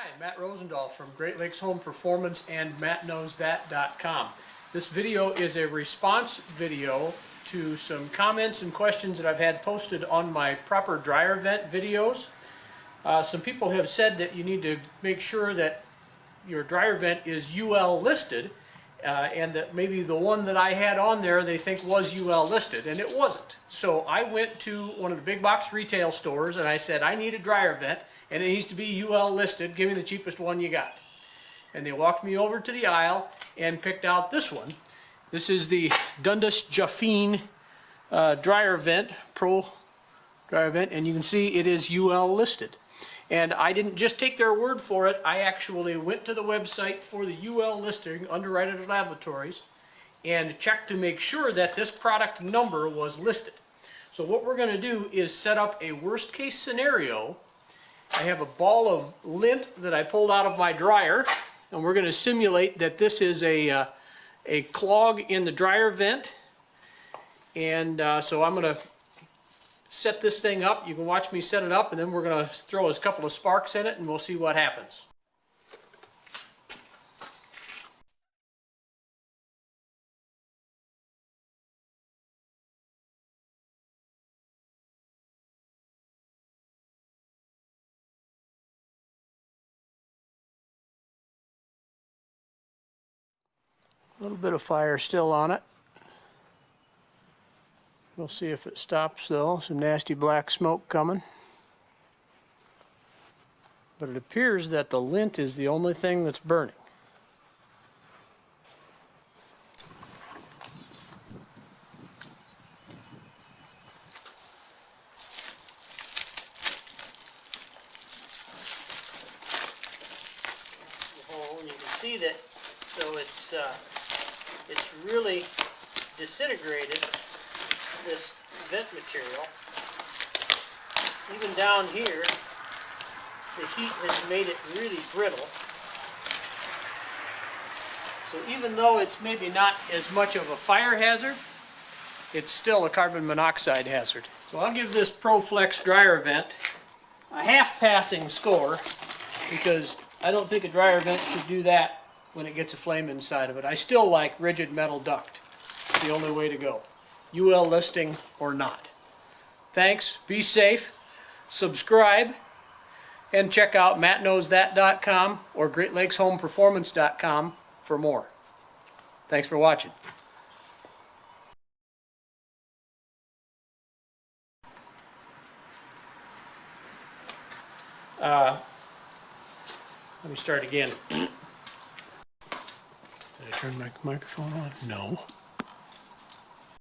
Hi, Matt Rosendahl from Great Lakes Home Performance and MattKnowsThat.com. This video is a response video to some comments and questions that I've had posted on my proper dryer vent videos. Some people have said that you need to make sure that your dryer vent is UL listed and that maybe the one that I had on there they think was UL listed, and it wasn't. So I went to one of the big box retail stores and I said, I need a dryer vent and it needs to be UL listed. Give me the cheapest one you got. And they walked me over to the aisle and picked out this one. This is the Dundas Jaffine dryer vent, Pro dryer vent, and you can see it is UL listed. And I didn't just take their word for it. I actually went to the website for the UL listing, Underwriter Laboratories, and checked to make sure that this product number was listed. So what we're going to do is set up a worst case scenario. I have a ball of lint that I pulled out of my dryer, and we're going to simulate that this is a clog in the dryer vent. And so I'm going to set this thing up. You can watch me set it up, and then we're going to throw a couple of sparks in it and we'll see what happens. A little bit of fire still on it. We'll see if it stops though. Some nasty black smoke coming. But it appears that the lint is the only thing that's burning. And you can see that, so it's really disintegrated this vent material. Even down here, the heat has made it really brittle. So even though it's maybe not as much of a fire hazard, it's still a carbon monoxide hazard. So I'll give this ProFlex dryer vent a half-passing score, because I don't think a dryer vent should do that when it gets a flame inside of it. I still like rigid metal duct. It's the only way to go. UL listing or not. Thanks, be safe, subscribe, and check out MattKnowsThat.com or GreatLakesHomePerformance.com for more. Thanks for watching. Let me start again. Did I turn my microphone on? No.